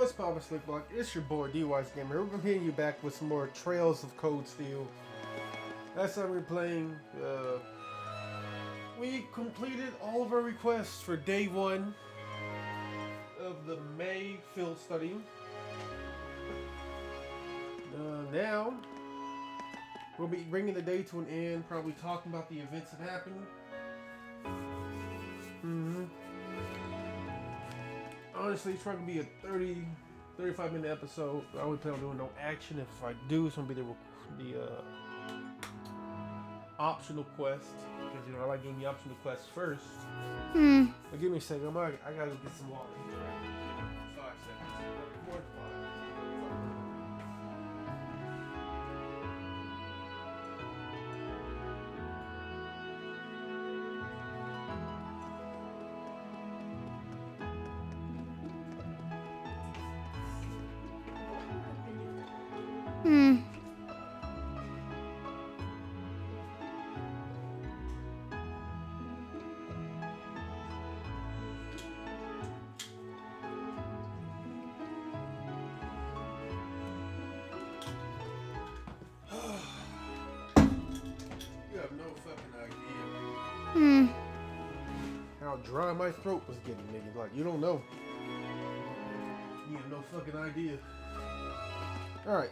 What's poppin', Slick Block? It's your boy D.W.G Gamer. We're hitting you back with some more Trails of Cold Steel. Last time we were playing, we completed all of our requests for day 1 of the May field study. Now, we'll be bringing the day to an end, probably talking about the events that happened. Honestly, it's probably be a 35 minute episode. I would plan on doing no action. If I do, it's gonna be the optional quest, because I like getting the optional quest first. But give me a second. I gotta get some water. 5 seconds. 4 to 5. You have no fucking idea how dry my throat was getting, nigga. Like, you don't know. You have no fucking idea. Alright.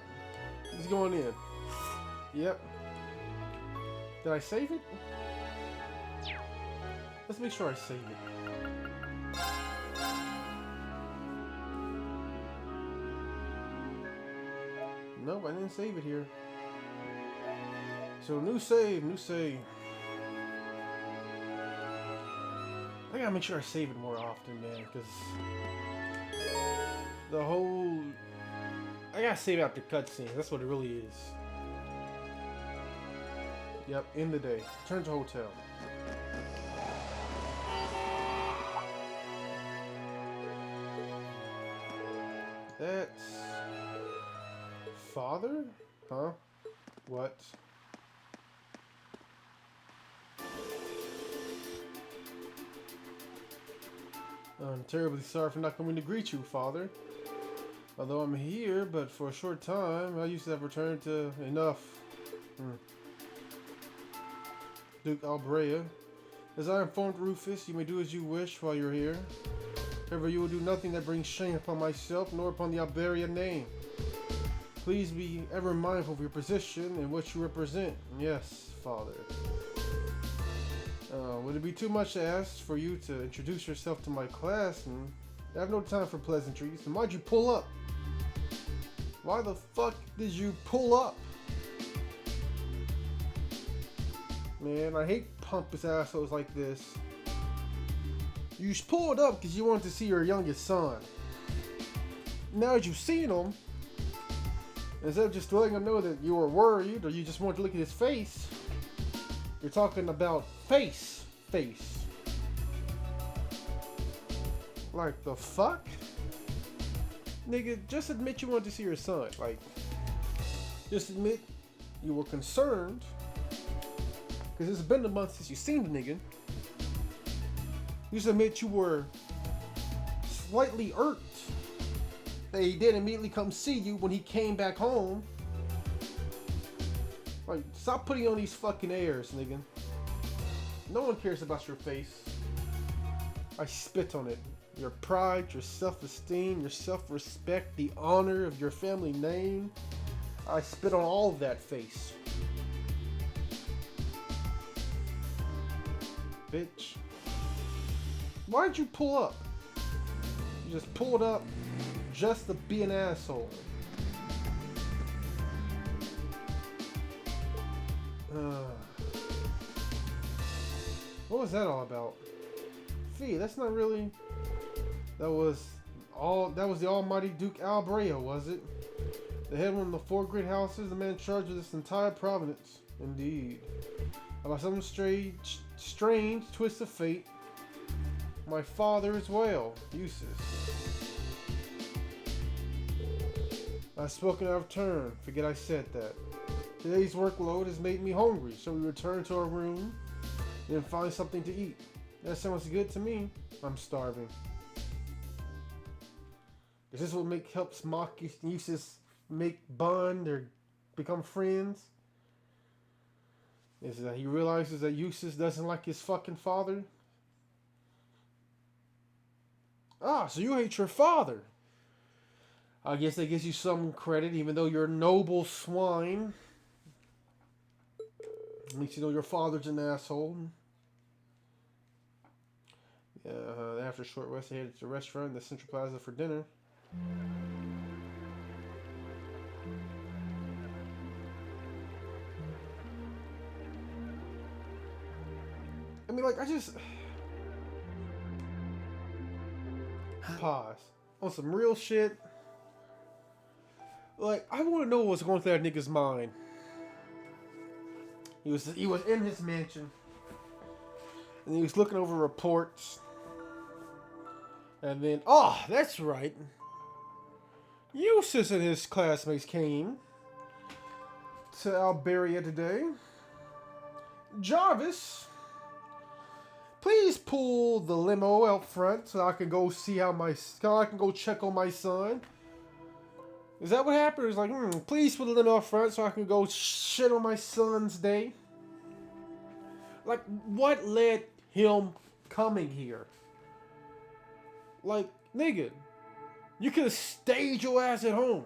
He's going in. Yep. Did I save it? Let's make sure I save it. Nope, I didn't save it here. So new save. I gotta make sure I save it more often, man, because the whole... I gotta save after cutscenes. That's what it really is. Yep, end the day. Turn to hotel. That's... father? Huh? What? I'm terribly sorry for not coming to greet you, Father. Although I'm here, but for a short time, I used to have returned to enough. D.W.G. As I informed Rufus, you may do as you wish while you're here. However, you will do nothing that brings shame upon myself, nor upon the Alberia name. Please be ever mindful of your position and what you represent. Yes, Father. Would it be too much to ask for you to introduce yourself to my class? And I have no time for pleasantries. And why'd you pull up? Why the fuck did you pull up? Man, I hate pompous assholes like this. You pulled up because you wanted to see your youngest son. Now that you've seen him, instead of just letting him know that you were worried or you just wanted to look at his face, you're talking about face. Like, the fuck? Nigga, just admit you wanted to see your son. Like, just admit you were concerned. Because it's been a month since you seen the nigga. Just admit you were slightly irked that he didn't immediately come see you when he came back home. Like, stop putting on these fucking airs, nigga. No one cares about your face. I spit on it. Your pride, your self-esteem, your self-respect, the honor of your family name. I spit on all of that face. Bitch. Why'd you pull up? You just pulled up just to be an asshole. What was that all about? Fee, that's not really... That was the almighty Duke Albrea, was it? The head of one of the 4 great houses, the man in charge of this entire province. Indeed. About some strange twist of fate, my father as well, Eustace. I've spoken out of turn. Forget I said that. Today's workload has made me hungry, so we return to our room and find something to eat. That sounds good to me. I'm starving. Is this what helps Maki and Eustace make bond or become friends? Is that he realizes that Eustace doesn't like his fucking father? Ah, so you hate your father. I guess that gives you some credit, even though you're a noble swine. At least you know your father's an asshole. After a short rest, they headed to the restaurant in the Central Plaza for dinner. I mean, like, I just... Pause. On some real shit. Like, I want to know what's going through that nigga's mind. He was in his mansion. And he was looking over reports. And then, oh, that's right. Eustace and his classmates came to Alberia today. Jarvis, please pull the limo out front so I can go see I can go check on my son. Is that what happened? It's like, please put the limo out front so I can go shit on my son's day. Like, what led him coming here? Like, nigga, you could have stayed your ass at home.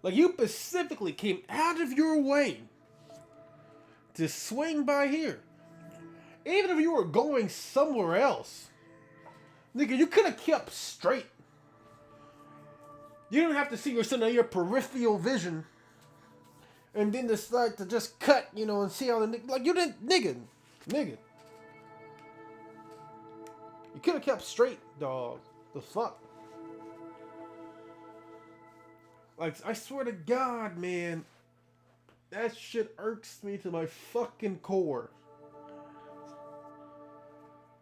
Like, you specifically came out of your way to swing by here. Even if you were going somewhere else, nigga, you could have kept straight. You didn't have to see your son on your peripheral vision and then decide to just cut, and see how the nigga, like, you didn't, nigga. You could have kept straight, dog. The fuck? Like, I swear to God, man, that shit irks me to my fucking core.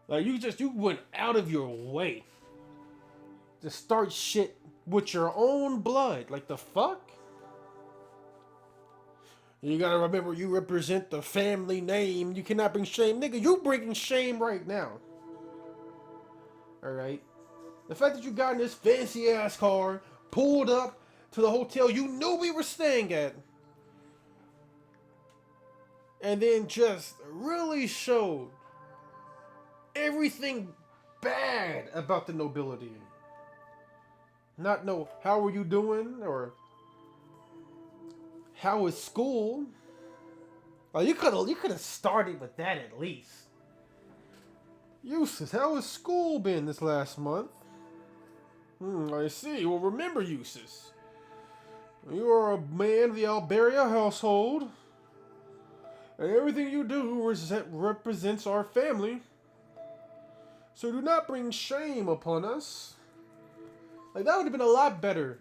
Like, you went out of your way to start shit with your own blood. Like, the fuck? You gotta remember, you represent the family name. You cannot bring shame. Nigga, you bringing shame right now. Alright? The fact that you got in this fancy ass car, pulled up to the hotel you knew we were staying at, and then just really showed everything bad about the nobility. Not know how are you doing or how is school. Well, you could have started with that at least. Eustace, how has school been this last month? I see. Well, remember, Eustace, you are a man of the Alberia household, and everything you do represents our family. So do not bring shame upon us. Like, that would have been a lot better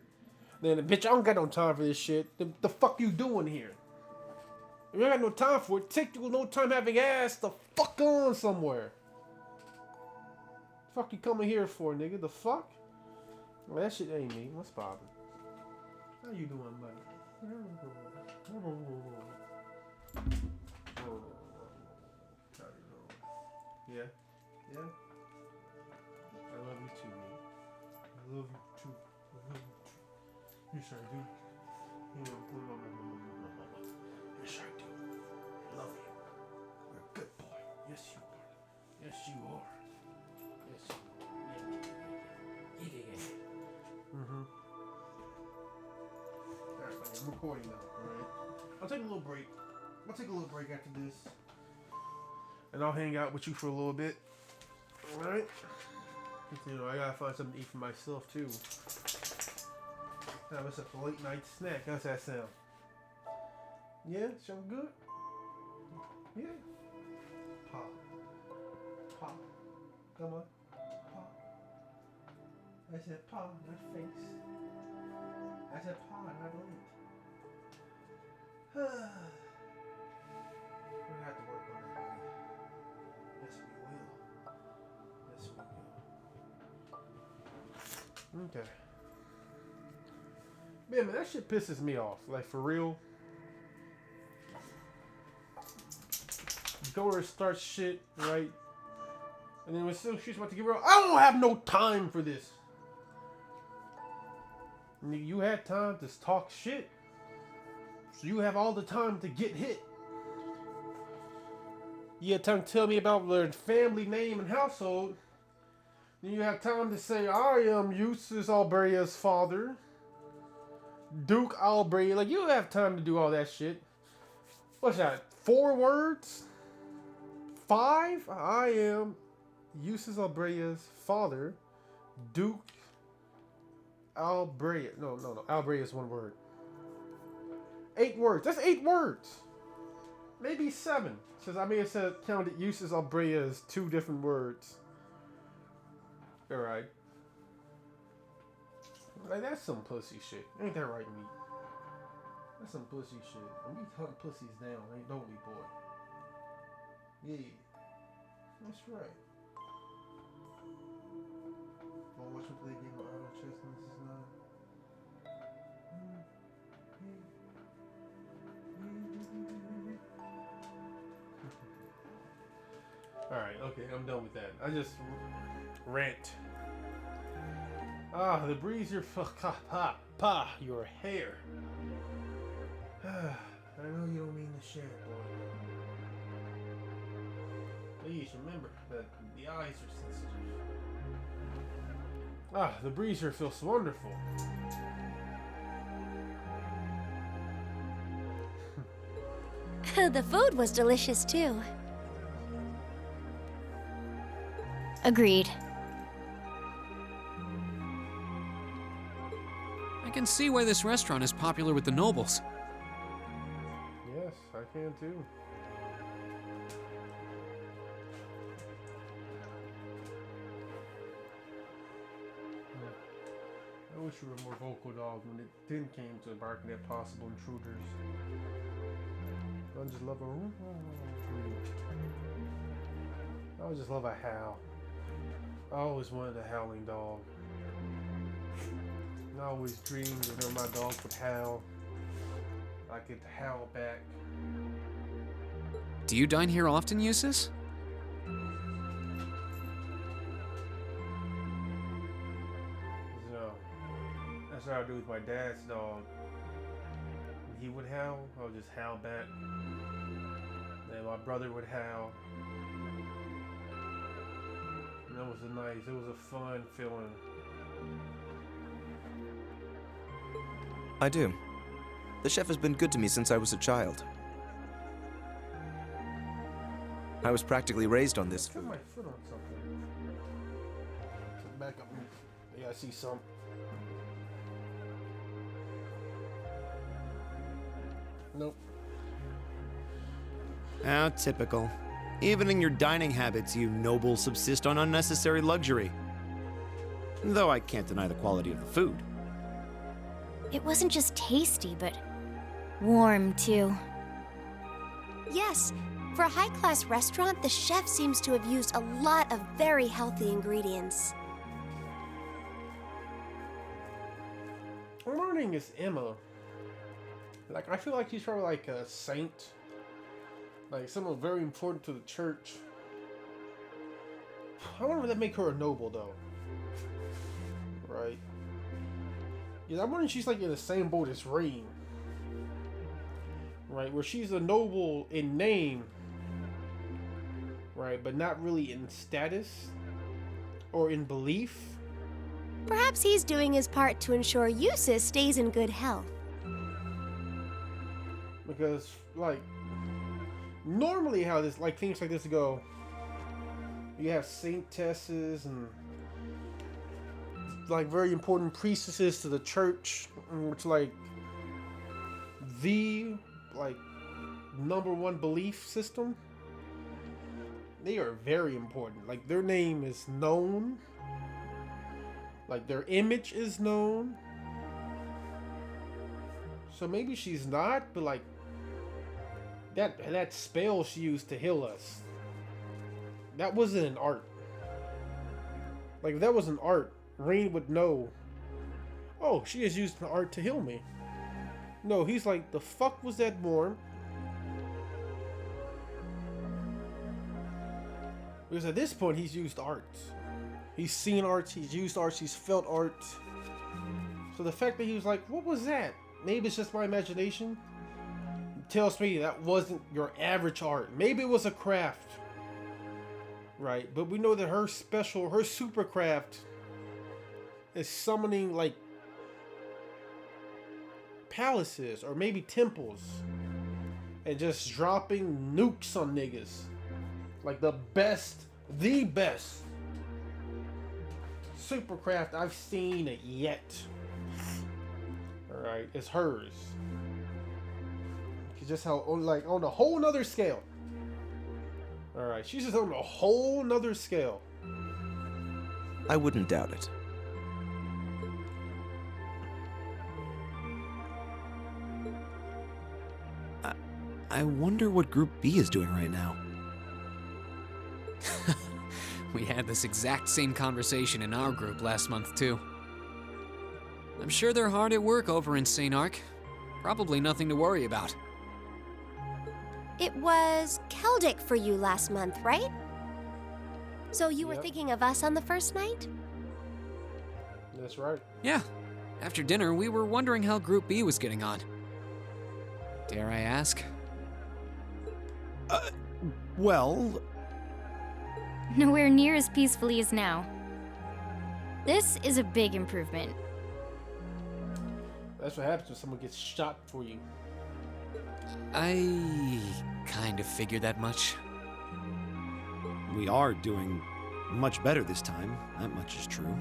than, bitch, I don't got no time for this shit. The fuck you doing here? If you ain't got no time for it, take you no time having ass the fuck on somewhere. Fuck you coming here for, nigga? The fuck? Well, that shit ain't me. What's poppin'? How you doing, buddy? Yeah? Yeah? I love you too, man. I love you too. I love you too. Yes, I do. Yes, I do. I love you. You're a good boy. Yes, you are. Yes, you are. Yes, you are. Yeah. Alright, buddy, I'm recording now, alright? I'll take a little break. I'll take a little break after this. And I'll hang out with you for a little bit. Alright? I gotta find something to eat for myself, too. Now, it's a late night snack. How's that sound? Yeah? Sound good? Yeah. Pop. Pop. Come on. Pop. I said paw, not face. I said paw, not leg. We're gonna have to work on that, buddy. Yes, we will. Yes, we will. Okay. Man, that shit pisses me off. Like, for real. You go over and start shit, right? And then when she's about to get real, I don't have no time for this. You had time to talk shit. So you have all the time to get hit. You had time to tell me about their family name and household. Then you have time to say, I am Eustace Albrea's father. Duke Albrea. Like, you have time to do all that shit. What's that? 4 words? 5? I am Eustace Albrea's father. Duke Albrea. No. Albrea is 1 word. 8 words. That's 8 words. Maybe 7. Because I may have said counted Eustace Albrea as 2 different words. Alright. Like, that's some pussy shit. Ain't that right, me? That's some pussy shit. And we hunt pussies down, don't we, boy? Yeah. That's right. Wanna watch him play a game of auto chess and this is not? Alright, okay, I'm done with that. I just rant. Ah, the breeze your your hair. I know you don't mean to share, boy. Please remember that the eyes are sensitive. Ah, the breeze here feels wonderful. The food was delicious too. Agreed. I can see why this restaurant is popular with the nobles. Yes, I can too. I wish you were more vocal, dog, when it then came to barking at possible intruders. I just love a I just love a howl. I always wanted a howling dog. I always dreamed that my dog would howl. I could howl back. Do you dine here often, Eustace? No. That's what I would do with my dad's dog. When he would howl, I would just howl back. Then my brother would howl. And that was it was a fun feeling. I do. The chef has been good to me since I was a child. I was practically raised on this Put food. my foot on something. Back up. Yeah, I see some. Nope. How typical. Even in your dining habits, you nobles subsist on unnecessary luxury. Though I can't deny the quality of the food. It wasn't just tasty, but warm too. Yes, for a high-class restaurant, the chef seems to have used a lot of very healthy ingredients. I'm learning is Emma. Like, I feel like she's probably like a saint. Like, someone very important to the church. I wonder if that make her a noble, though. Right? Yeah, I'm wondering if she's like in the same boat as Rain. Right? Where she's a noble in name. Right? But not really in status. Or in belief. Perhaps he's doing his part to ensure Eustace stays in good health. Because, like, normally how this, like, things like this go, you have saintesses and, like, very important priestesses to the church, which, like, the, like, #1 belief system. They are very important. Like, their name is known. Like, their image is known. So maybe she's not, but, like, that spell she used to heal us, that wasn't an art. Like, if that was an art, Rain would know, oh, she has used an art to heal me. No, he's like, the fuck was that warm? Because at this point, he's used art. He's seen art, he's used art, he's felt art. So the fact that he was like, what was that? Maybe it's just my imagination. It tells me that wasn't your average art. Maybe it was a craft. Right? But we know that her super craft is summoning like palaces or maybe temples and just dropping nukes on niggas. Like the best supercraft I've seen it yet. Alright, it's hers. It's just how on a whole nother scale. Alright, she's just on a whole nother scale. I wouldn't doubt it. I wonder what Group B is doing right now. We had this exact same conversation in our group last month, too. I'm sure they're hard at work over in St. Arc. Probably nothing to worry about. It was Celdic for you last month, right? So you were Yep. thinking of us on the first night? That's right. Yeah. After dinner, we were wondering how Group B was getting on. Dare I ask? Well, Nowhere near as peacefully as now. This is a big improvement. That's what happens when someone gets shot for you. I kind of figured that much. we are doing much better this time. That much is true.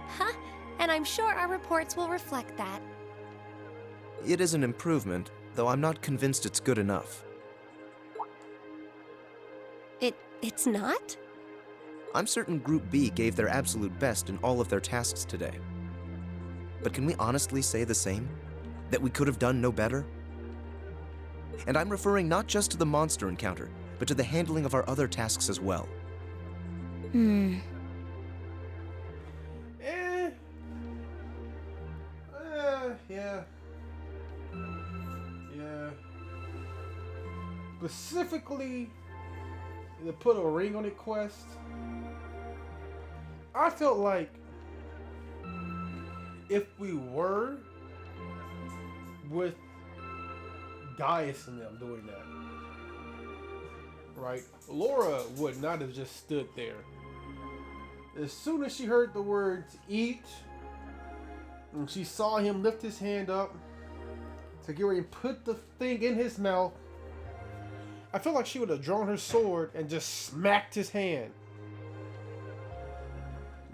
Huh? And I'm sure our reports will reflect that. It is an improvement, though I'm not convinced it's good enough. It's not? I'm certain Group B gave their absolute best in all of their tasks today. But can we honestly say the same? That we could have done no better? And I'm referring not just to the monster encounter, but to the handling of our other tasks as well. Hmm. Yeah. Specifically, the put a ring on it quest. I felt like if we were with Gaius and them doing that, right? Laura would not have just stood there. As soon as she heard the words eat, and she saw him lift his hand up to get ready and put the thing in his mouth, I felt like she would have drawn her sword and just smacked his hand.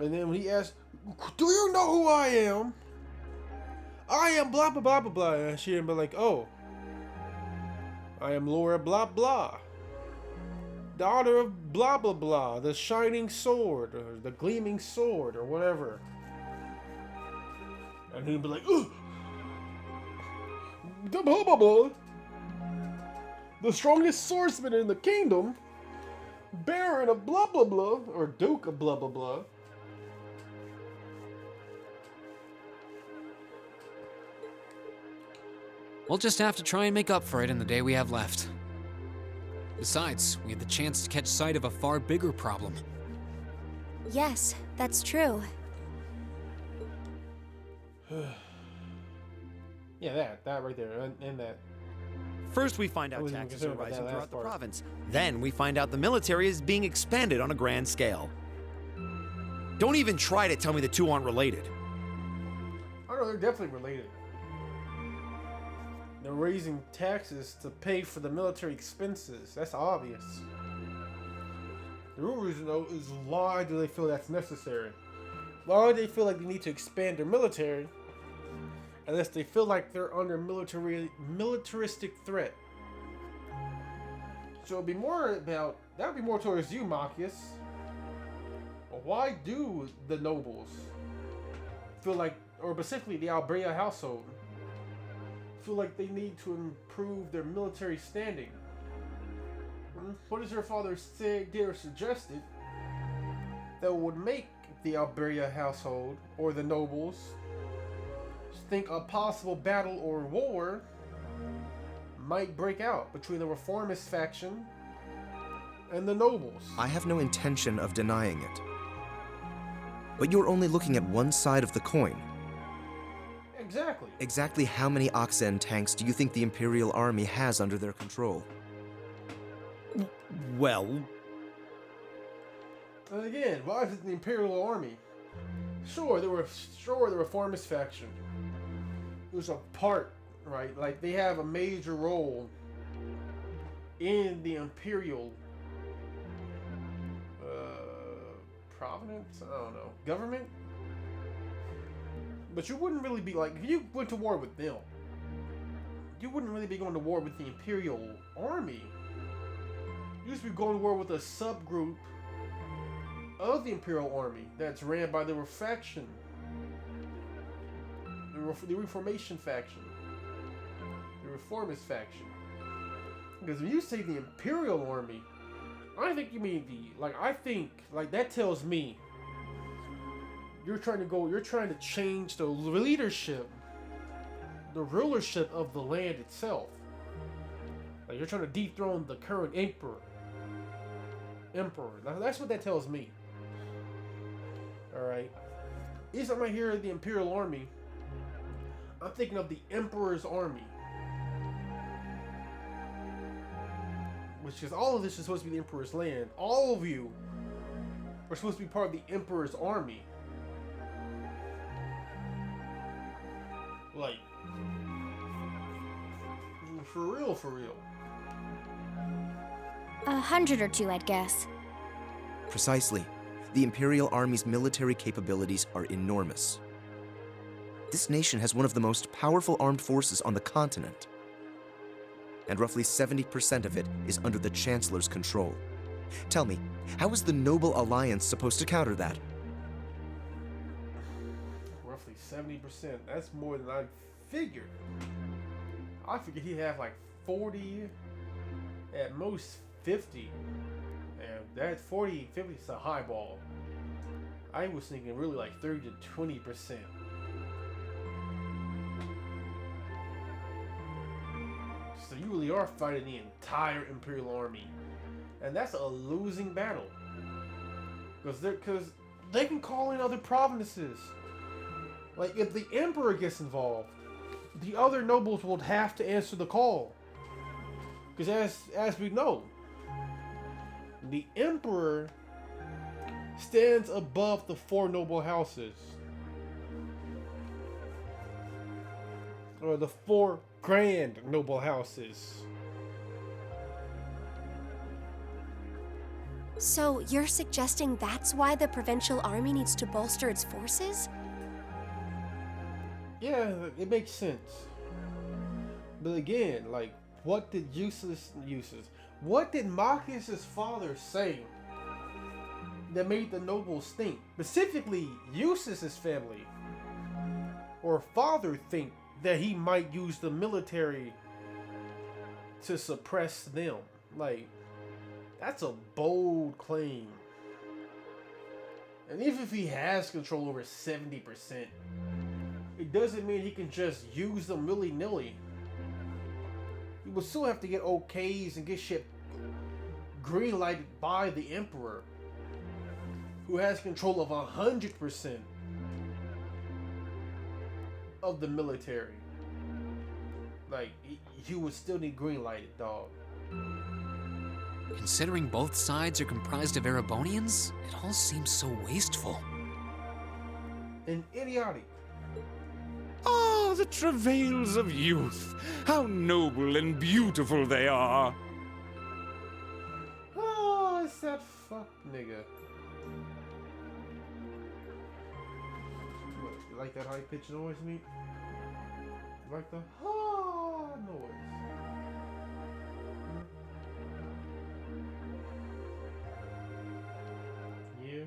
And then when he asked, "Do you know who I am?" "I am blah blah blah blah blah." And she would be like, "Oh, I am Laura blah blah, daughter of blah blah blah, the shining sword or the gleaming sword or whatever." And he'd be like, "Ugh, blah blah blah, the strongest swordsman in the kingdom, Baron of blah blah blah, or Duke of blah blah blah." We'll just have to try and make up for it in the day we have left. Besides, we had the chance to catch sight of a far bigger problem. Yes, that's true. Yeah, that right there, and that. First, we find I out wasn't even taxes are concerned about rising that throughout last the part. province. Then we find out the military is being expanded on a grand scale. Don't even try to tell me the two aren't related. I know they're definitely related. They're raising taxes to pay for the military expenses. That's obvious. The real reason, though, is why do they feel that's necessary? Why do they feel like they need to expand their military unless they feel like they're under militaristic threat? So it'd be more about, that would be more towards you, Marcus. Why do the nobles feel like, or specifically the Albrea household, feel like they need to improve their military standing? What does your father say, did, or suggested that would make the Albrea household or the nobles think a possible battle or war might break out between the reformist faction and the nobles? I have no intention of denying it. But you're only looking at one side of the coin. Exactly. Exactly how many Oxen tanks do you think the Imperial Army has under their control? Well, And again, why is it the Imperial Army? Sure, the reformist faction. It was a part, right? Like they have a major role in the Imperial providence. I don't know, government. But you wouldn't really be like if you went to war with them. You wouldn't really be going to war with the Imperial Army. You used to be going to war with a subgroup of the Imperial Army that's ran by the faction, the Reformation faction, the Reformist faction. Because when you say the Imperial Army, I think you mean that tells me you're trying to change the leadership, the rulership of the land itself. Like you're trying to dethrone the current emperor. That's what that tells me. Alright. Each time I hear the Imperial Army, I'm thinking of the Emperor's Army. Which is all of this is supposed to be the Emperor's land. All of you are supposed to be part of the Emperor's army. Like, for real, for real. 100 or two, I'd guess. Precisely. The Imperial Army's military capabilities are enormous. This nation has one of the most powerful armed forces on the continent. And roughly 70% of it is under the Chancellor's control. Tell me, how is the Noble Alliance supposed to counter that? Roughly 70%. That's more than I figured. I figured he'd have like 40, at most 50. And that 40, 50 is a high ball. I was thinking really like 30 to 20%. So you really are fighting the entire Imperial Army. And that's a losing battle. Because they can call in other provinces. Like, if the Emperor gets involved, the other nobles will have to answer the call. Because as we know, the Emperor stands above the four noble houses. Or the four grand noble houses. So you're suggesting that's why the provincial army needs to bolster its forces? Yeah, it makes sense. But again, like, what did what did Marcus's father say that made the nobles think, specifically Eustace's family or father, think that he might use the military to suppress them? Like, that's a bold claim. And even if he has control over 70%, it doesn't mean he can just use them willy-nilly. He will still have to get okays and get shit green-lighted by the Emperor, who has control of 100% of the military. Like, he would still need green-lighted, dog. Considering both sides are comprised of Erebonians, it all seems so wasteful. And idiotic. Ah, the travails of youth. How noble and beautiful they are. Oh, it's that fuck nigga. What, you like that high-pitched noise, meat? You like the noise? Yeah.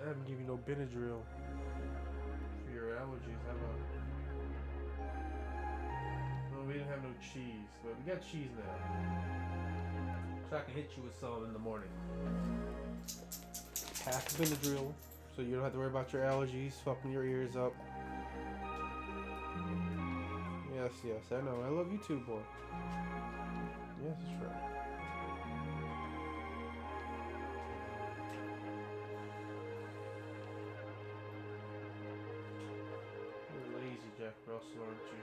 I haven't given you no Benadryl for your allergies. No, we didn't have no cheese, but we got cheese now. So I can hit you with some in the morning. Half Benadryl, so you don't have to worry about your allergies fucking your ears up. Yes, yes, I know. I love you too, boy. Yes, that's right. hustle, aren't you?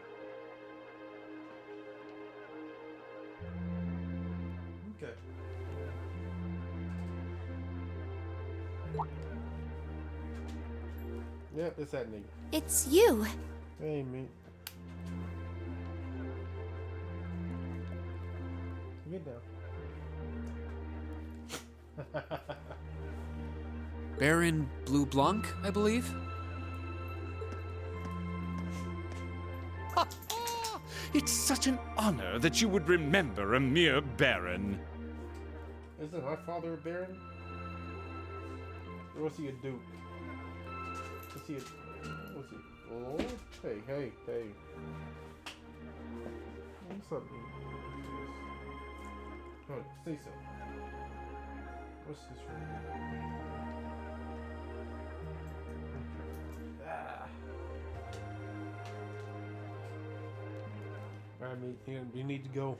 Okay. Yep, it's that nigga. It's you. Hey, mate. Get down. Baron Blue Blanc, I believe? It's such an honor that you would remember a mere baron. Isn't my father a baron? Or was he a duke? Was he a... Was he... Oh, hey, hey, hey. What's up, man? Oh, stay still. What's this for? Ah. Alright, mate, you need to go.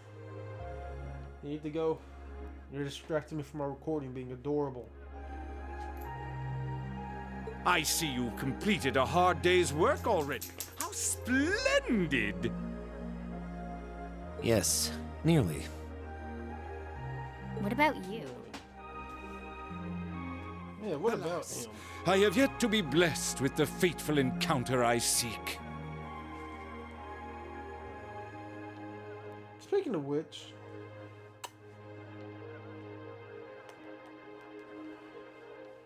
You need to go. You're distracting me from my recording being adorable. I see you completed a hard day's work already. How splendid! Yes, nearly. What about you? Yeah, what about him? I have yet to be blessed with the fateful encounter I seek. Speaking of which,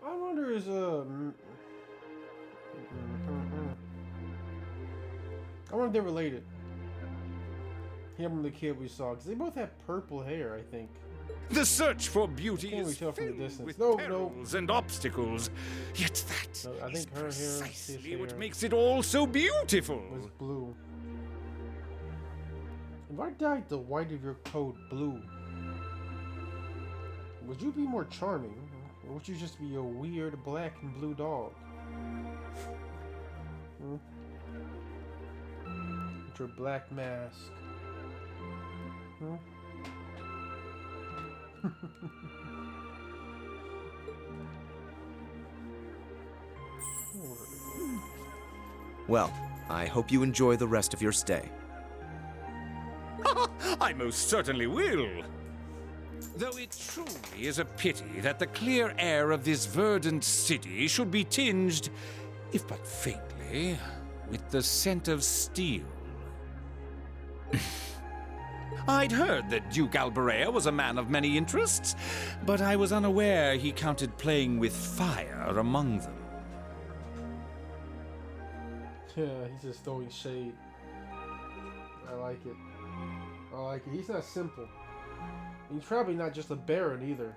I wonder is I wonder if they're related. Him and the kid we saw, because they both have purple hair, I think. The search for beauty Can't is we tell from the filled distance? with No, no. perils and obstacles. Yet that No, I is think her hair, his precisely what hair makes it all so beautiful. was blue. If I dyed the white of your coat blue, would you be more charming? Or would you just be a weird black and blue dog? Hmm? With your black mask. Hmm? Well, I hope you enjoy the rest of your stay. I most certainly will. Though it truly is a pity that the clear air of this verdant city should be tinged, if but faintly, with the scent of steel. I'd heard that Duke Albarea was a man of many interests, but I was unaware he counted playing with fire among them. Yeah, he's just throwing shade. I like it. I like it. He's not simple. He's probably not just a baron either.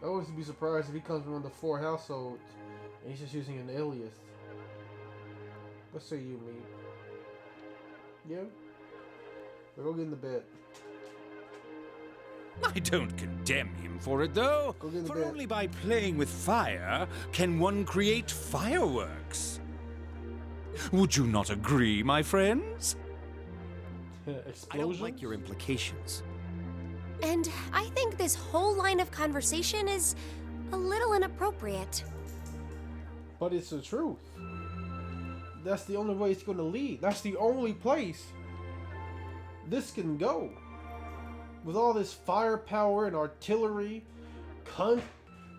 I wouldn't be surprised if he comes from one of the 4 households and he's just using an alias. What say you, me? Yeah? We'll go get in the bed. I don't condemn him for it, though. Go get in the For bed. only by playing with fire can one create fireworks. Would you not agree, my friends? I Explosion? don't like your implications. And I think this whole line of conversation is a little inappropriate. But it's the truth. That's the only way it's going to lead. That's the only place this can go. With all this firepower and artillery,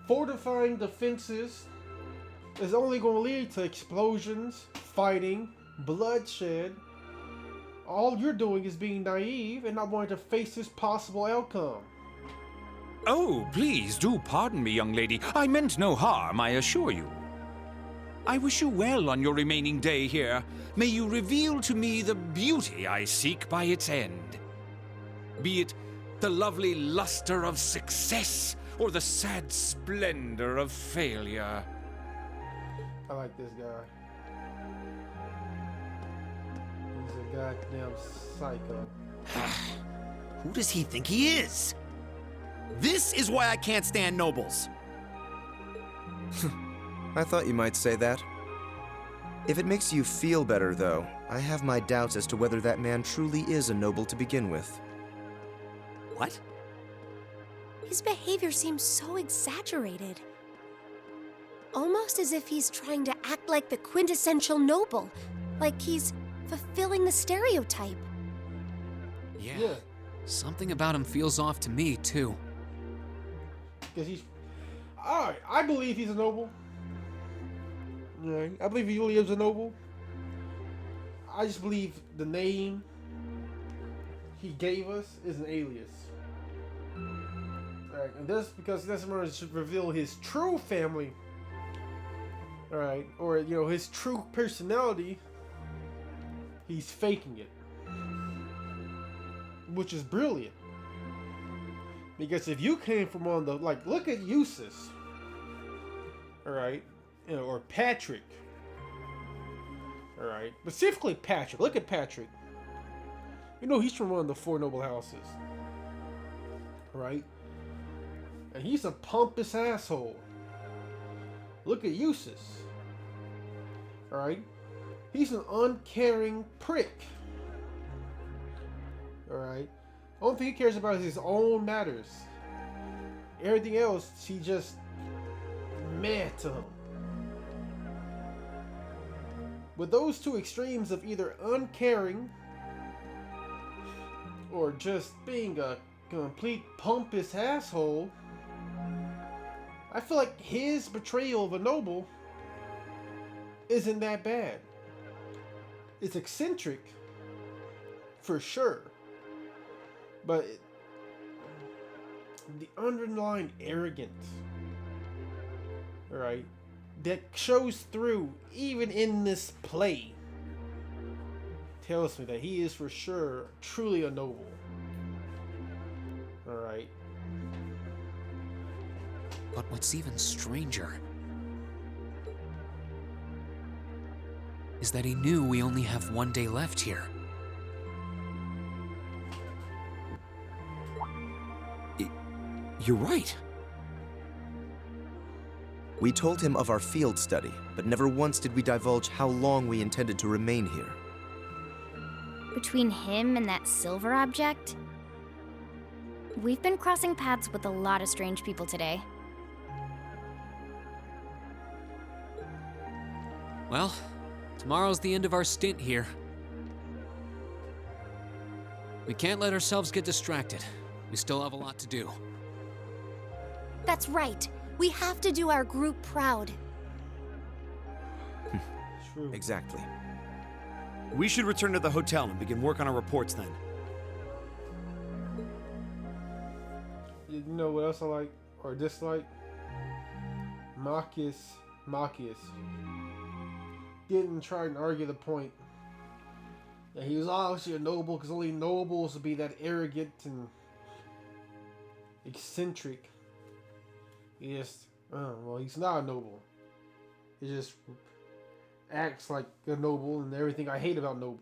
fortifying defenses, is only going to lead to explosions, fighting, bloodshed. All you're doing is being naive and not wanting to face this possible outcome. Oh, please do pardon me, young lady. I meant no harm, I assure you. I wish you well on your remaining day here. May you reveal to me the beauty I seek by its end. Be it the lovely luster of success or the sad splendor of failure. I like this guy. He's a goddamn psycho. Who does he think he is? This is why I can't stand nobles. I thought you might say that. If it makes you feel better, though, I have my doubts as to whether that man truly is a noble to begin with. What? His behavior seems so exaggerated. Almost as if he's trying to act like the quintessential noble. Like he's fulfilling the stereotype. Yeah. Something about him feels off to me, too. Because he's... Alright, I believe he's a noble. Yeah, I believe he really is a noble. I just believe the name he gave us is an alias. Alright, and this because that's going to reveal his true family. Alright, or, you know, his true personality. He's faking it. Which is brilliant. Because if you came from on the, like, look at Eustace. Alright, you know, or Patrick. Alright, specifically Patrick. Look at Patrick. You know he's from one of the four noble houses. Right? And he's a pompous asshole. Look at Eustace. Alright? He's an uncaring prick. Alright? Only thing he cares about is his own matters. Everything else, he just mad to him. With those two extremes of either uncaring or just being a complete pompous asshole, I feel like his betrayal of a noble isn't that bad. It's eccentric, for sure. But the underlying arrogance, right, that shows through even in this play tells me that he is for sure truly a noble. Alright. But what's even stranger is that he knew we only have one day left here. You're right. We told him of our field study, but never once did we divulge how long we intended to remain here. Between him and that silver object, we've been crossing paths with a lot of strange people today. Well, tomorrow's the end of our stint here. We can't let ourselves get distracted. We still have a lot to do. That's right. We have to do our group proud. True. Exactly. We should return to the hotel and begin work on our reports then. You know what else I like or dislike? Marcus didn't try and argue the point that he was obviously a noble because only nobles would be that arrogant and eccentric. He just, well, he's not a noble. He just acts like a noble and everything I hate about nobles.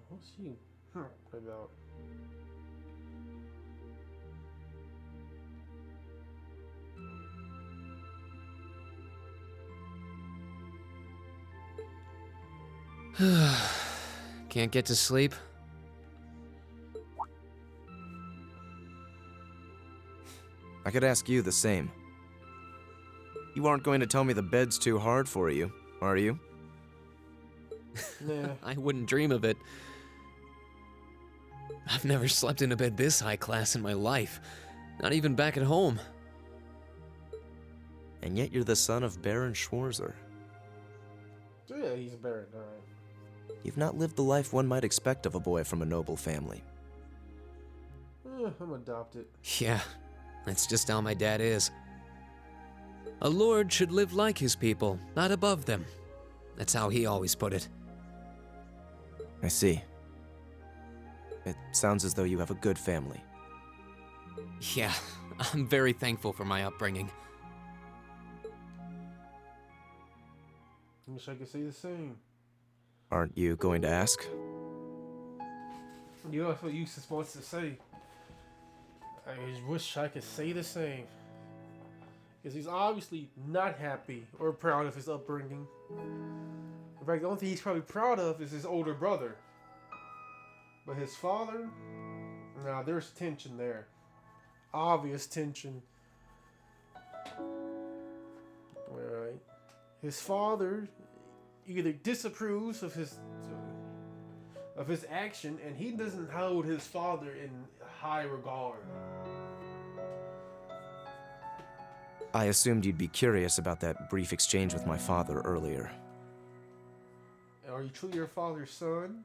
What's he about? Can't get to sleep? I could ask you the same. You aren't going to tell me the bed's too hard for you, are you? Nah. I wouldn't dream of it. I've never slept in a bed this high class in my life. Not even back at home. And yet you're the son of Baron Schwarzer. Yeah, he's a baron, alright. You've not lived the life one might expect of a boy from a noble family. I'm adopted. Yeah, that's just how my dad is. A lord should live like his people, not above them. That's how he always put it. I see. It sounds as though you have a good family. Yeah, I'm very thankful for my upbringing. I wish I could say the same. Aren't you going to ask? You know, that's what Eustace wants to say. I just wish I could say the same. Because he's obviously not happy or proud of his upbringing. In fact, the only thing he's probably proud of is his older brother. But his father, now there's tension there. Obvious tension. Alright. His father either disapproves of his action, and he doesn't hold his father in high regard. I assumed you'd be curious about that brief exchange with my father earlier. Are you truly your father's son?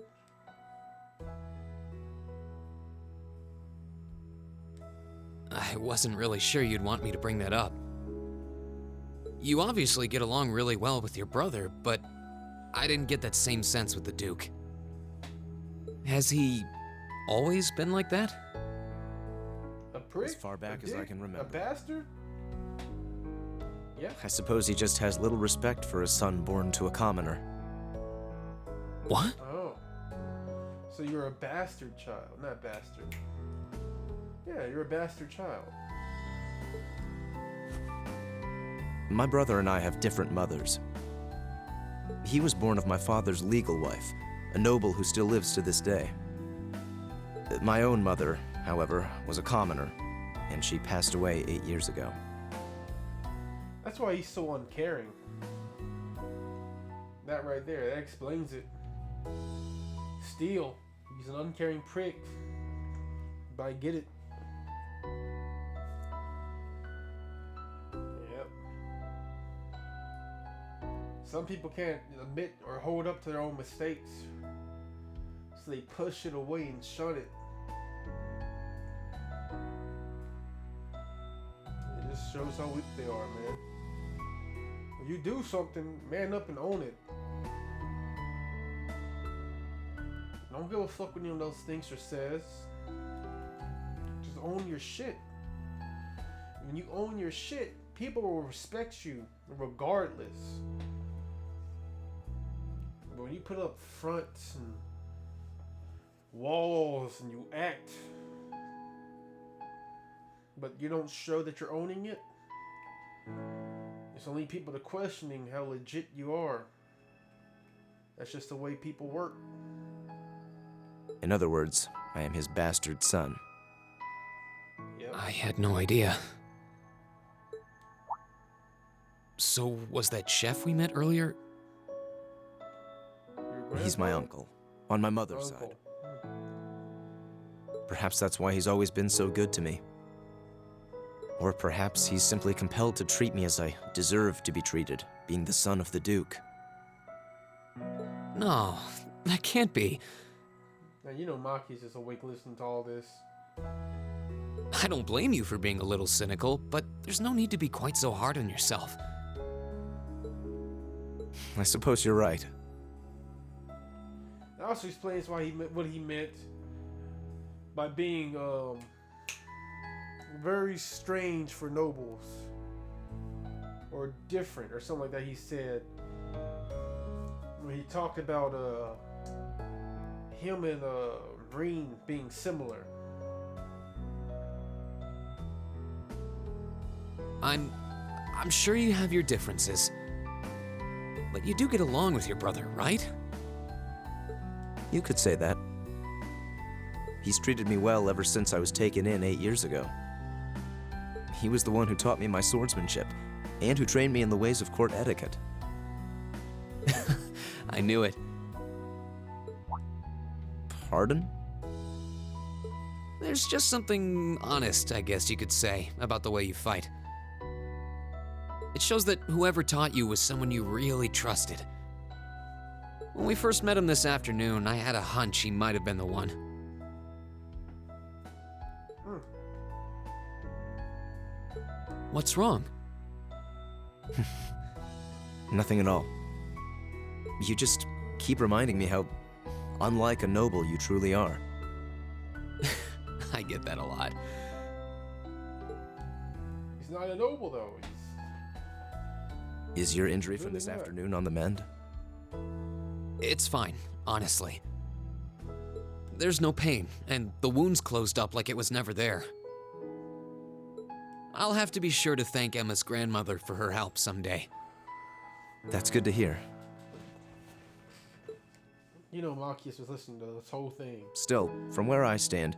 I wasn't really sure you'd want me to bring that up. You obviously get along really well with your brother, but I didn't get that same sense with the Duke. Has he always been like that? A prick? As far back as I can remember. A bastard? Yeah. I suppose he just has little respect for a son born to a commoner. What? Oh. So you're a bastard child. Not bastard. Yeah, you're a bastard child. My brother and I have different mothers. He was born of my father's legal wife, a noble who still lives to this day. My own mother, however, was a commoner, and she passed away 8 years ago. That's why he's so uncaring. That right there, that explains it. Steel, he's an uncaring prick. But I get it. Yep. Some people can't admit or hold up to their own mistakes. So they push it away and shun it. It just shows how weak they are, man. When you do something, man up and own it. Don't give a fuck what anyone else thinks or says. Just own your shit. When you own your shit, people will respect you regardless. But when you put up fronts and walls and you act, but you don't show that you're owning it, it's only people to questioning how legit you are. That's just the way people work. In other words, I am his bastard son. Yep. I had no idea. So, was that chef we met earlier? He's my uncle, on my mother's Uncle. side. Perhaps that's why he's always been so good to me. Or perhaps he's simply compelled to treat me as I deserve to be treated, being the son of the Duke. No, that can't be. Now, you know Maki's just awake listening to all this. I don't blame you for being a little cynical, but there's no need to be quite so hard on yourself. I suppose you're right. That also explains why what he meant by being very strange for nobles, or different, or something like that. He said when he talked about him and Green being similar. I'm sure you have your differences, but you do get along with your brother, right? You could say that. He's treated me well ever since I was taken in 8 years ago. He was the one who taught me my swordsmanship, and who trained me in the ways of court etiquette. I knew it. Pardon? There's just something honest, I guess you could say, about the way you fight. It shows that whoever taught you was someone you really trusted. When we first met him this afternoon, I had a hunch he might have been the one. What's wrong? Nothing at all. You just keep reminding me how unlike a noble you truly are. I get that a lot. He's not a noble though. Is your injury from Really this not. afternoon on the mend? It's fine, honestly. There's no pain, and the wound's closed up like it was never there. I'll have to be sure to thank Emma's grandmother for her help someday. That's good to hear. You know, Marcus was listening to this whole thing. Still, from where I stand,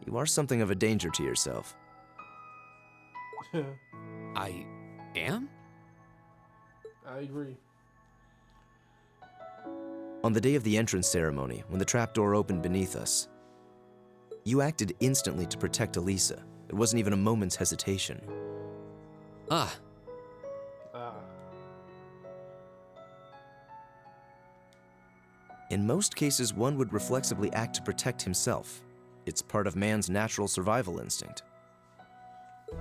you are something of a danger to yourself. I am? I agree. On the day of the entrance ceremony, when the trapdoor opened beneath us, you acted instantly to protect Elisa. There wasn't even a moment's hesitation. Ah, In most cases, one would reflexively act to protect himself. It's part of man's natural survival instinct.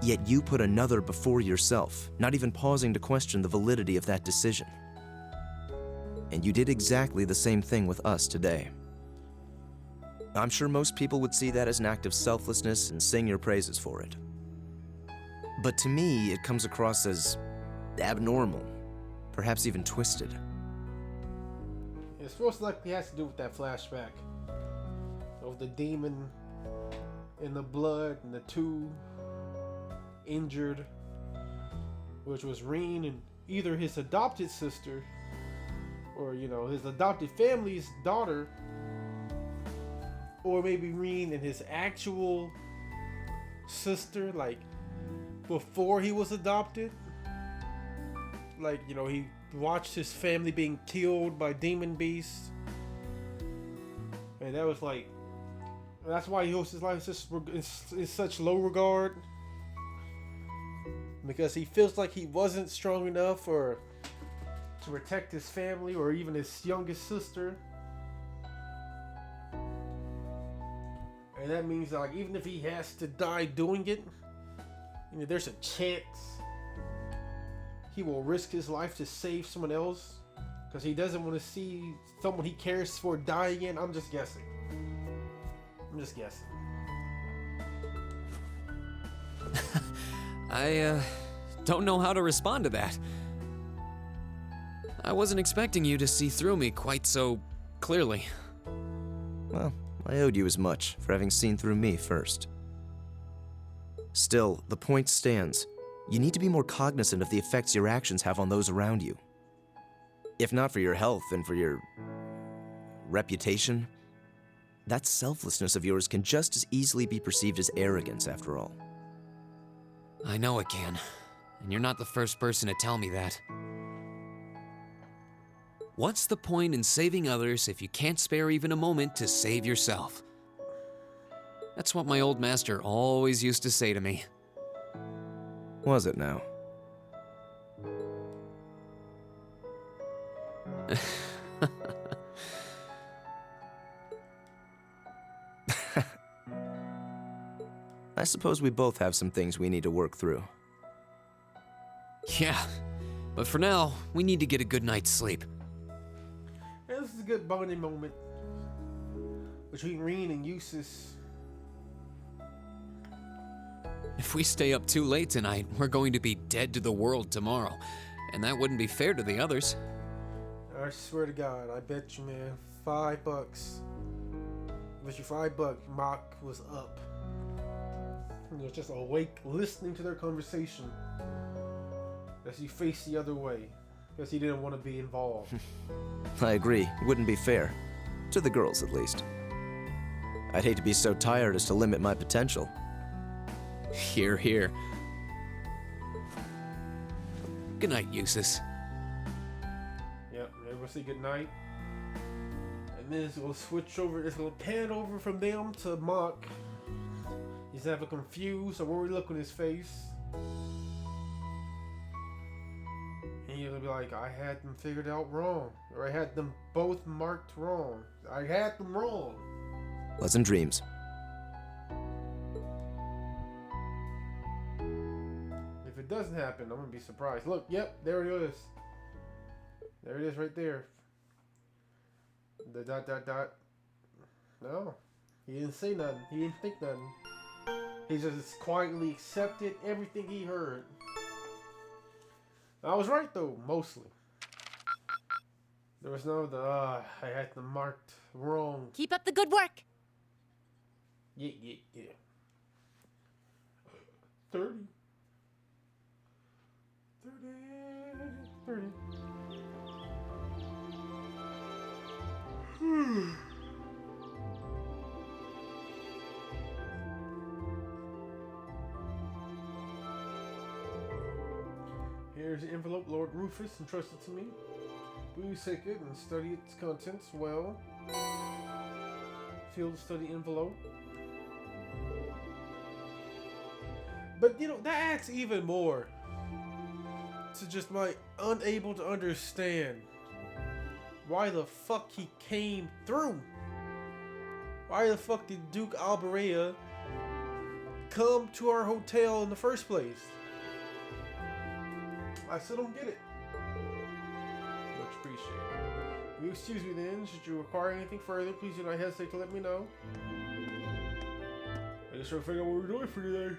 Yet you put another before yourself, not even pausing to question the validity of that decision. And you did exactly the same thing with us today. I'm sure most people would see that as an act of selflessness and sing your praises for it. But to me, it comes across as abnormal, perhaps even twisted. It's most likely has to do with that flashback of the demon in the blood and the two injured, which was Reen and either his adopted sister or, you know, his adopted family's daughter, or maybe Reen and his actual sister, like before he was adopted. Like, you know, he watched his family being killed by demon beasts, and that was like, that's why he holds his life in such low regard, because he feels like he wasn't strong enough or to protect his family or even his youngest sister. And that means that, like, even if he has to die doing it, you know, there's a chance he will risk his life to save someone else because he doesn't want to see someone he cares for die again. I'm just guessing. I don't know how to respond to that. I wasn't expecting you to see through me quite so clearly. Well, I owed you as much for having seen through me first. Still, the point stands. You need to be more cognizant of the effects your actions have on those around you. If not for your health and for your reputation, that selflessness of yours can just as easily be perceived as arrogance, after all. I know it can, and you're not the first person to tell me that. What's the point in saving others if you can't spare even a moment to save yourself? That's what my old master always used to say to me. Was it now? I suppose we both have some things we need to work through. Yeah, but for now, we need to get a good night's sleep. Yeah, this is a good bonding moment between Reen and Eustace. If we stay up too late tonight, we're going to be dead to the world tomorrow, and that wouldn't be fair to the others. I swear to God, I bet you, man, $5. I bet you $5 Mock was up. He was just awake, listening to their conversation as he faced the other way, because he didn't want to be involved. I agree. It wouldn't be fair. To the girls, at least. I'd hate to be so tired as to limit my potential. Hear, hear. Good night, Eustace. Yep, everyone say good night. And then it's gonna switch over, it's gonna pan over from them to Mock. He's having confused, a worried look on his face. And he'll be like, I had them figured out wrong. Or I had them both marked wrong. I had them wrong. Pleasant dreams. If it doesn't happen, I'm gonna be surprised. Look, yep, there it is. There it is right there. The ... No, he didn't say nothing. He didn't think nothing. He just quietly accepted everything he heard. I was right though, mostly. There was no I had them marked wrong. Keep up the good work. Yeah. 30. Here's the envelope Lord Rufus entrusted to me. Please take it and study its contents well. Field study envelope. But you know, that adds even more to just my unable to understand why the fuck he came through. Why the fuck did Duke Alberea come to our hotel in the first place? I still don't get it. Much appreciated. Will you excuse me then? Should you require anything further, please do not hesitate to let me know. I just trying to figure out what we're doing for today.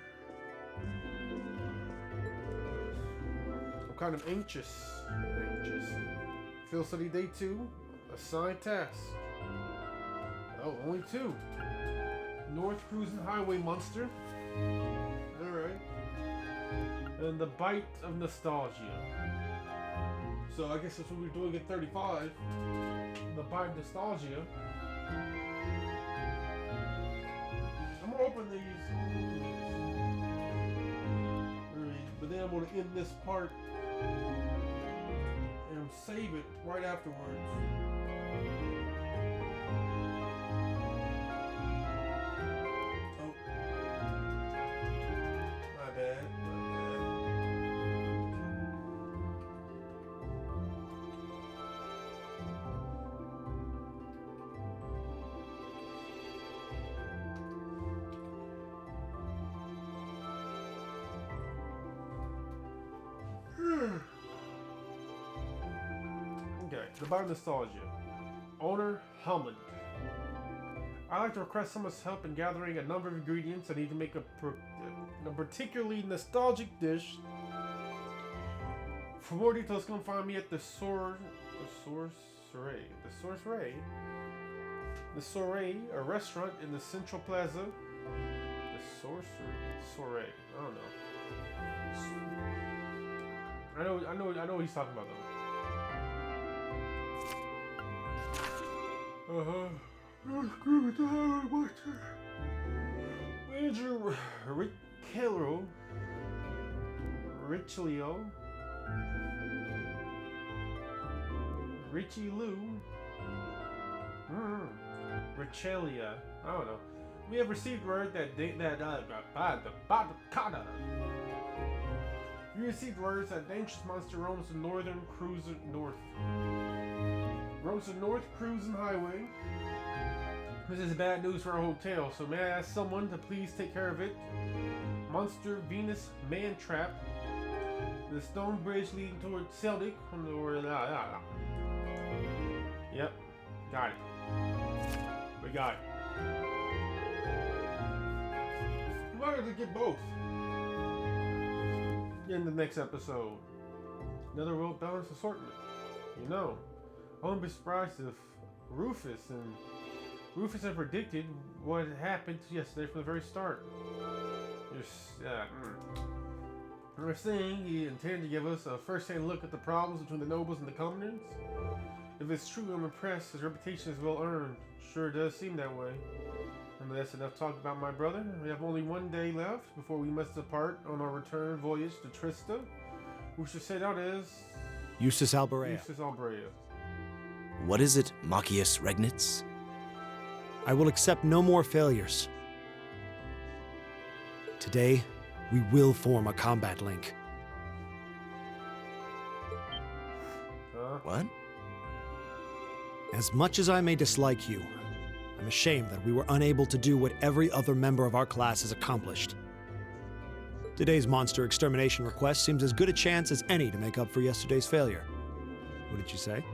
I'm kind of anxious. Field study day 2. Assigned task. Oh, only 2. North Cruising Highway Monster. Alright. And the Bite of Nostalgia. So I guess that's what we're doing at 35. The Bite of Nostalgia. I'm gonna open these. Alright, but then I'm gonna end this part and save it right afterwards. Oh. My bad. Okay, the Bite of Nostalgia. Owner Hammond. I'd like to request someone's help in gathering a number of ingredients I need to make a particularly nostalgic dish. For more details, come find me at the Soiree, a restaurant in the Central Plaza. The Soiree. I don't know. I know what he's talking about though. Major Richie Lou, Richelia. I don't know. We have received word that we received words that dangerous monster roams the North Cruising Highway. This is bad news for our hotel, so may I ask someone to please take care of it? Monster Venus Mantrap. The stone bridge leading towards Celtic from the Yep, got it. We got it. We wanted to get both. In the next episode, another well-balanced assortment. You know, I wouldn't be surprised if Rufus had predicted what happened yesterday from the very start. They're saying he intended to give us a first-hand look at the problems between the nobles and the commoners. If it's true, I'm impressed. His reputation is well earned. Sure does seem that way. And that's enough talk about my brother. We have only one day left before we must depart on our return voyage to Trista, who should set out as Eustace Alberea. What is it, Machius Regnitz? I will accept no more failures. Today, we will form a combat link. What? As much as I may dislike you, I'm ashamed that we were unable to do what every other member of our class has accomplished. Today's monster extermination request seems as good a chance as any to make up for yesterday's failure. What did you say?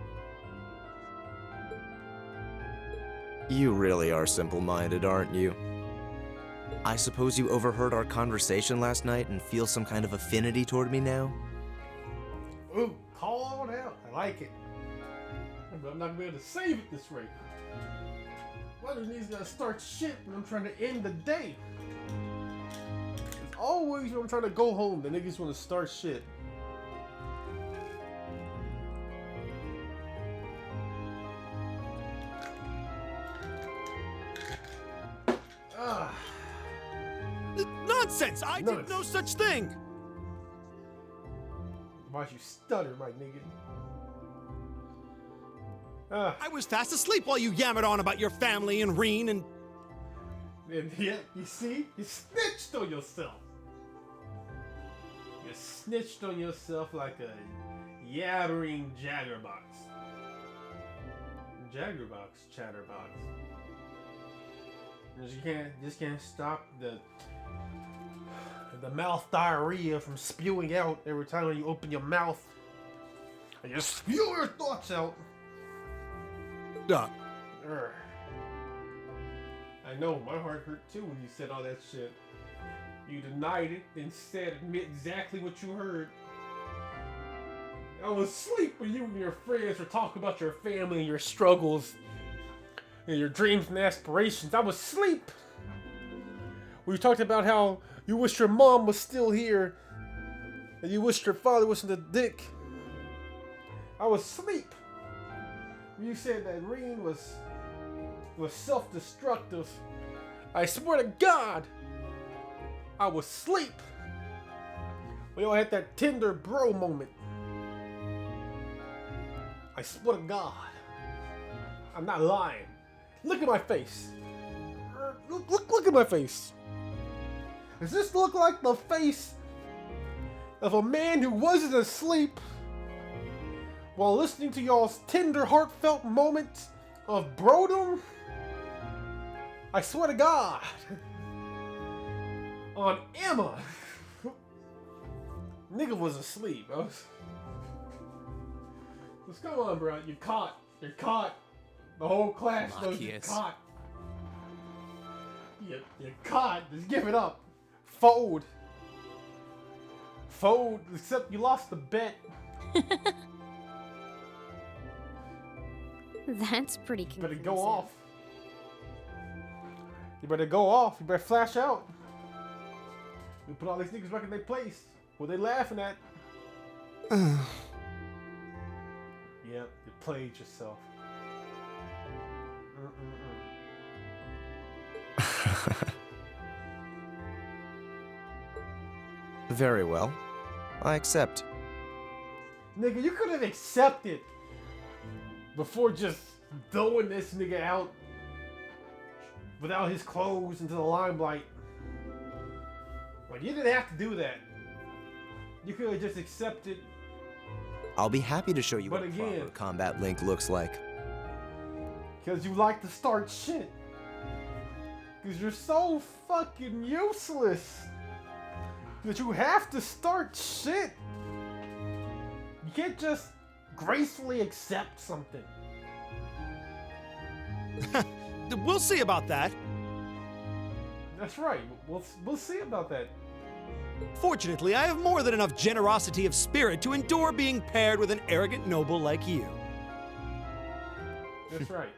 You really are simple-minded, aren't you? I suppose you overheard our conversation last night and feel some kind of affinity toward me now? Ooh, call it out. I like it. But I'm not going to be able to save it this rate. Why do these guys start shit when I'm trying to end the day? It's always when I'm trying to go home, the niggas want to start shit. Nonsense! I did no such thing! Why'd you stutter, my nigga? I was fast asleep while you yammered on about your family and Reen and... Yeah, you see? You snitched on yourself. You snitched on yourself like a yabbering jaggerbox. Jaggerbox, chatterbox. Just can't stop the mouth diarrhea from spewing out every time when you open your mouth. And you spew your thoughts out. I know, my heart hurt too when you said all that shit. You denied it, instead admit exactly what you heard. I was asleep when you and your friends were talking about your family and your struggles and your dreams and aspirations. I was asleep. We talked about how you wish your mom was still here and you wished your father wasn't a dick. I was asleep. You said that Reen was self-destructive. I swear to God, I was asleep. We all had that Tinder bro moment. I swear to God, I'm not lying. Look at my face. Look at my face. Does this look like the face of a man who wasn't asleep while listening to y'all's tender, heartfelt moments of brodom? I swear to God. On Emma. Nigga was asleep. Just come on, bro. You're caught. You're caught. The whole class knows you're caught. You're caught. Just give it up. Fold. Fold. Except you lost the bet. That's pretty confusing. You better go off. You better go off. You better flash out. You put all these niggas back in their place. What they laughing at? Yep, you played yourself. Very well. I accept. Nigga, you could have accepted before just throwing this nigga out without his clothes into the limelight. Like, you didn't have to do that. You could have just accepted. I'll be happy to show you what a proper combat link looks like. Because you like to start shit. Because you're so fucking useless that you have to start shit. You can't just gracefully accept something. We'll see about that. That's right. We'll see about that. Fortunately, I have more than enough generosity of spirit to endure being paired with an arrogant noble like you. That's right.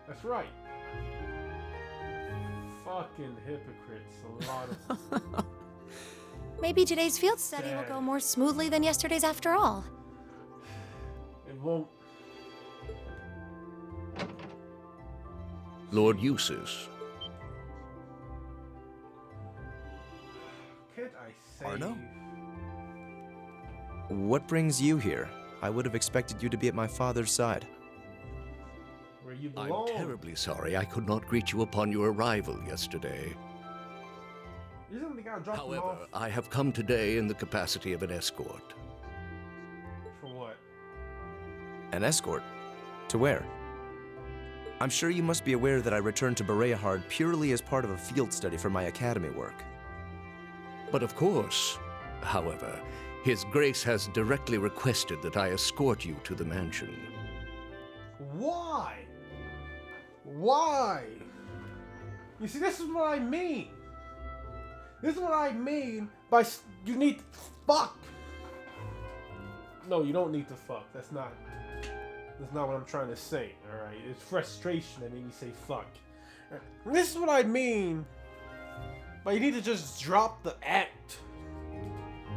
That's right. Fucking hypocrites, a lot of them. Maybe today's field study will go more smoothly than yesterday's after all. It won't. Lord Eustace. Can't I say? Arno? What brings you here? I would have expected you to be at my father's side. Where you belong. I'm terribly sorry I could not greet you upon your arrival yesterday. Isn't the guy dropping However, off? I have come today in the capacity of an escort. For what? An escort? To where? I'm sure you must be aware that I returned to Bereahard purely as part of a field study for my academy work. But of course, however, His Grace has directly requested that I escort you to the mansion. Why? Why? You see, this is what I mean. This is what I mean by you need to fuck. No, you don't need to fuck. That's not what I'm trying to say, alright? It's frustration that made me say fuck. This is what I mean by you need to just drop the act.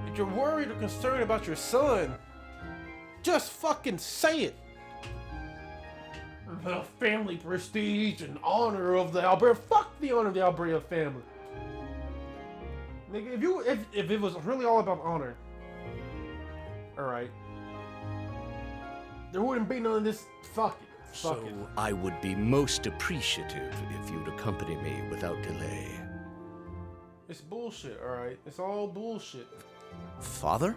If you're worried or concerned about your son, just fucking say it. The family prestige and honor of the Albrea. Fuck the honor of the Albrea family. Nigga, if it was really all about honor, alright, there wouldn't be none of this fucking. So I would be most appreciative if you'd accompany me without delay. It's bullshit, alright? It's all bullshit. Father?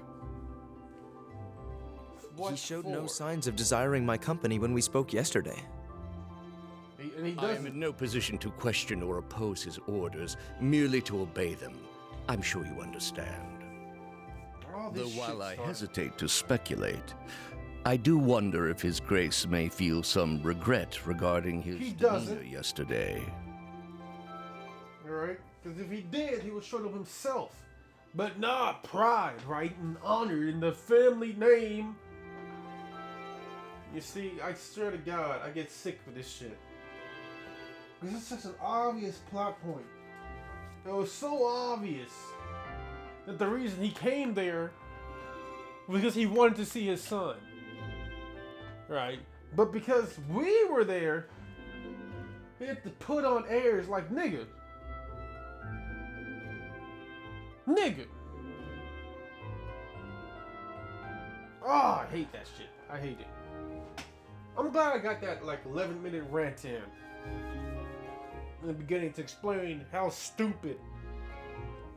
What He showed for? no signs of desiring my company when we spoke yesterday. And he I doesn't. am in no position to question or oppose his orders, merely to obey them. I'm sure you understand. All this Though shit while I started. hesitate to speculate, I do wonder if His Grace may feel some regret regarding his He demeanor doesn't. yesterday. Alright? Because if he did, he would show it himself. But not pride, right? And honor in the family name. You see, I swear to God, I get sick with this shit. Because it's such an obvious plot point. It was so obvious that the reason he came there was because he wanted to see his son. Right? But because we were there, he had to put on airs like, nigga. Nigga. Oh, I hate that shit. I hate it. I'm glad I got that like 11-minute rant in the beginning to explain how stupid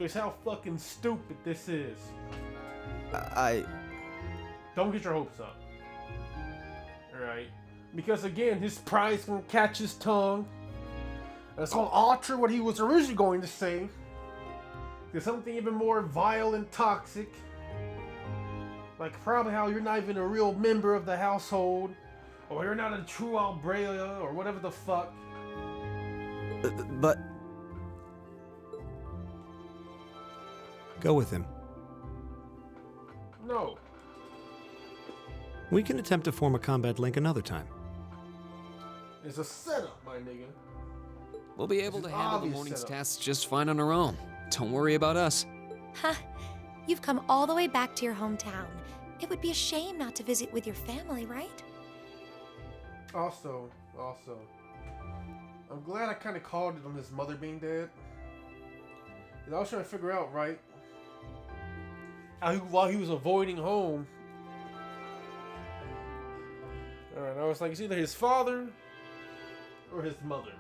how fucking stupid this is. Don't get your hopes up. Alright? Because again, his pride's gonna catch his tongue. And it's gonna alter what he was originally going to say. There's something even more vile and toxic. Like probably how you're not even a real member of the household. Or you're not a true Albrea, or whatever the fuck. But Go with him. No. We can attempt to form a combat link another time. It's a setup, my nigga. We'll be able It's to an handle the obvious morning's setup. tasks just fine on our own. Don't worry about us. Huh. You've come all the way back to your hometown. It would be a shame not to visit with your family, right? Also, I'm glad I kind of called it on his mother being dead. 'Cause I was trying to figure out, right, while he was avoiding home. Alright, I was like, it's either his father or his mother.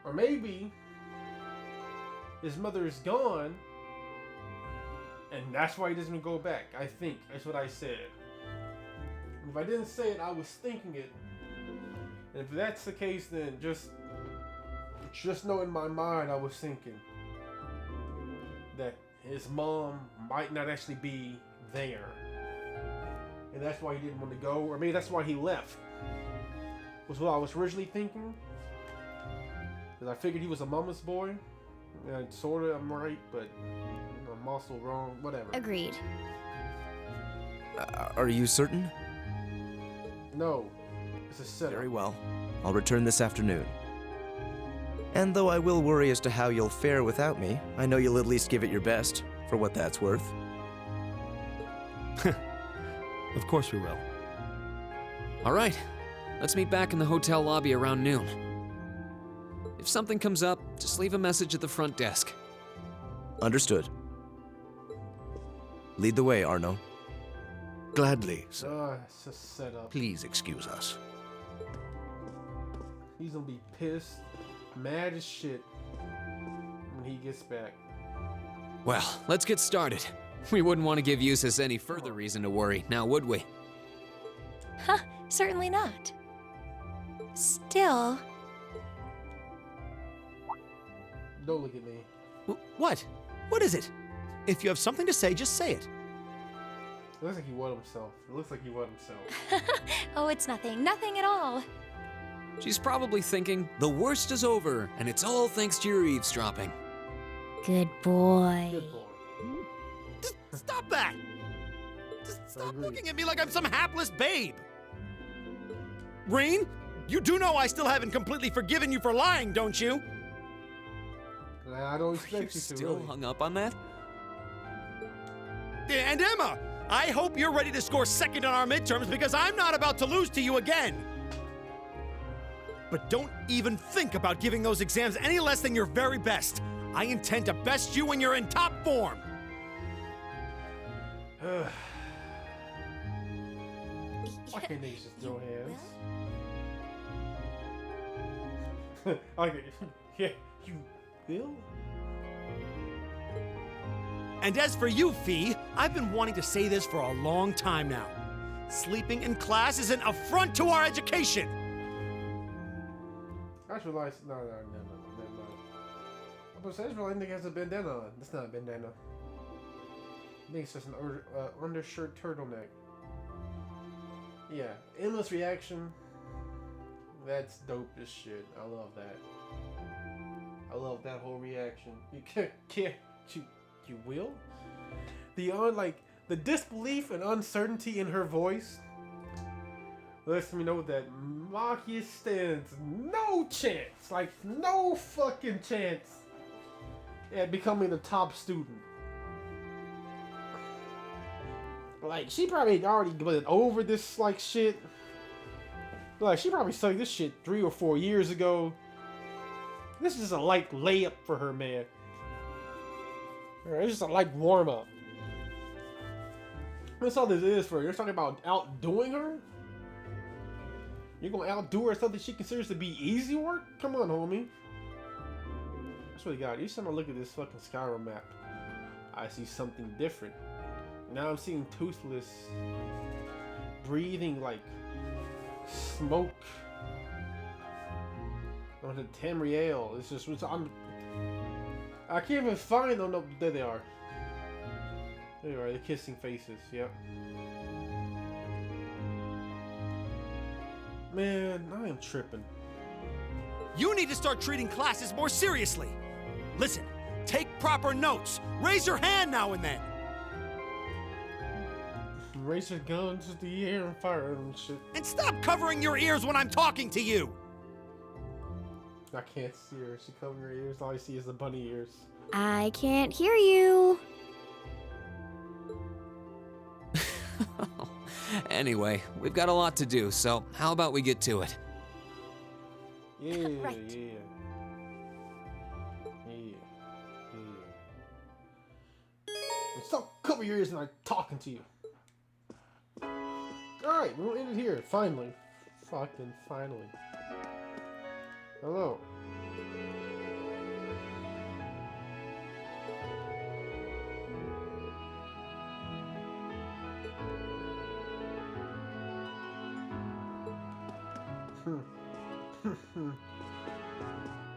Or maybe his mother is gone and that's why he doesn't go back. I think that's what I said. If I didn't say it, I was thinking it. And if that's the case, then just know in my mind I was thinking that his mom might not actually be there. And that's why he didn't want to go, or maybe that's why he left. Was what I was originally thinking. Because I figured he was a mama's boy. And sorta, I'm right, but I'm also wrong, whatever. Agreed. are you certain? No, it's a setup. Very well. I'll return this afternoon. And though I will worry as to how you'll fare without me, I know you'll at least give it your best, for what that's worth. Of course we will. All right, let's meet back in the hotel lobby around noon. If something comes up, just leave a message at the front desk. Understood. Lead the way, Arno. Gladly, sir. Ah, it's a setup. Please excuse us. He's gonna be pissed, mad as shit when he gets back. Well, let's get started. We wouldn't want to give Eustace any further reason to worry, now would we? Huh, certainly not. Still, Don't look at me. What? What is it? If you have something to say, just say it. It looks like he wet himself. oh, it's nothing. Nothing at all. She's probably thinking, the worst is over, and it's all thanks to your eavesdropping. Good boy. Good boy. Just stop that! Just stop agree. looking at me like I'm some hapless babe! Rain, you do know I still haven't completely forgiven you for lying, don't you? I don't Are you expect you to, still really. hung up on that? And Emma, I hope you're ready to score second on our midterms because I'm not about to lose to you again. But don't even think about giving those exams any less than your very best. I intend to best you when you're in top form! Why can't they just throw hands? Okay, yeah, you will? And as for you, Fee, I've been wanting to say this for a long time now. Sleeping in class is an affront to our education! I just realized, no, never mind. I just realized nigga has a bandana on. That's not a bandana. I think it's just an undershirt turtleneck. Yeah, endless reaction. That's dope as shit. I love that. I love that whole reaction. You can't, you will? The disbelief and uncertainty in her voice lets me know that Mafia stands no chance, like no fucking chance at becoming the top student. Like, she probably already went over this, like, shit. Like, she probably studied this shit 3 or 4 years ago. This is a light layup for her, man. It's just a light warm-up. That's all this is for her. You're talking about outdoing her? You're gonna outdo her something she considers to be easy work? Come on, homie. That's what you got. Each time I look at this fucking Skyrim map, I see something different. Now I'm seeing Toothless breathing like smoke on the Tamriel. It's just I can't even find them. No, there they are. There they are. The kissing faces. Yep. Man, I am tripping. You need to start treating classes more seriously. Listen, take proper notes. Raise your hand now and then. Raise your guns to the air and fire and shit. And stop covering your ears when I'm talking to you. I can't see her. She covering her ears. All I see is the bunny ears. I can't hear you. Anyway, we've got a lot to do, so how about we get to it? Yeah, Right. yeah. And stop covering your ears when I'm talking to you. Alright, we'll end it here. Finally. Fucking finally. Hello.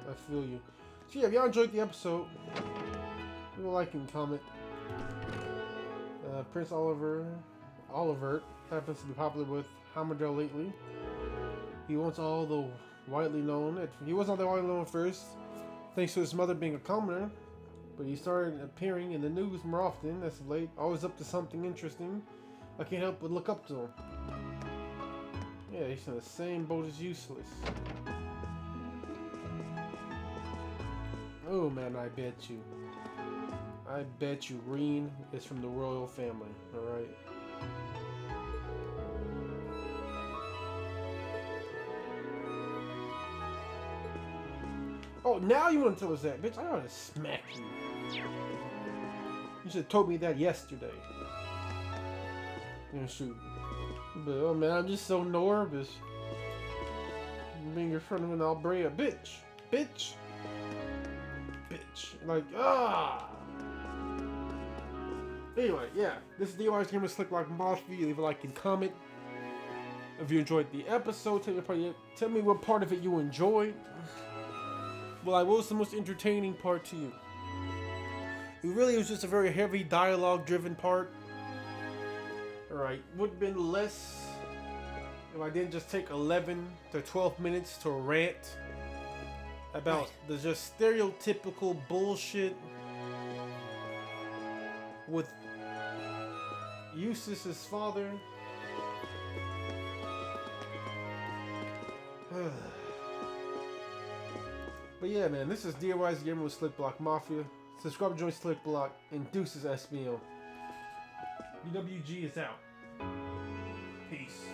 I feel you. So yeah, if y'all enjoyed the episode, leave a like and comment. Prince Olivert happens to be popular with Hamadel lately. He wasn't all the widely known at first, thanks to his mother being a commoner, but he started appearing in the news more often as of late, always up to something interesting. I can't help but look up to him. Yeah, he's in the same boat as Useless. Oh man, I bet you Green is from the royal family, alright? Oh, now you want to tell us that? Bitch, I ought to smack you. You should have told me that yesterday. Yeah, shoot. But, oh man, I'm just so nervous. Being in front of an Albrea. Bitch. Like, Anyway, yeah. This is D.W.G Gamer Slick Block Mafia. Leave a like and comment. If you enjoyed the episode, tell me what part of it you enjoyed. Well, what was the most entertaining part to you? It really was just a very heavy dialogue-driven part. Alright, would have been less if I didn't just take 11 to 12 minutes to rant about the just stereotypical bullshit with Eustace's father. But yeah, man, this is D.W.G Gamer with Slick Block Mafia. Subscribe and join Slick Block, and deuces SBL. D.W.G is out. Peace.